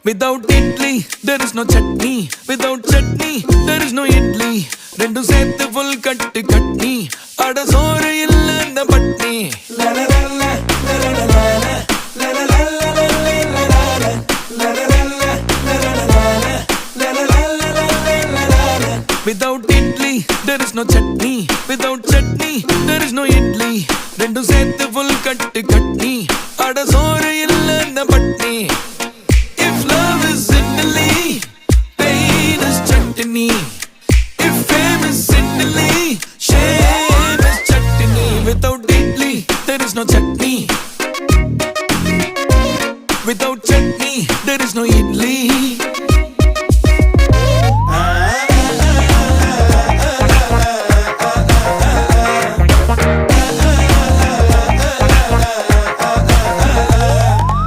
Without idli, there is no chutney. Without chutney, there is no idli. Rendu sethu full katti katni. Ada soru illa na patni. La la la la la la la la la la la la la la la la. Without idli, there is no chutney. Without chutney, there is no idli. Rendu sethu full katti katni. Ada soru illa na patni. If love is Italy, pain is chutney. If fame is Italy, shame is chutney. Without idli, there is no chutney. Without chutney, there is no idli.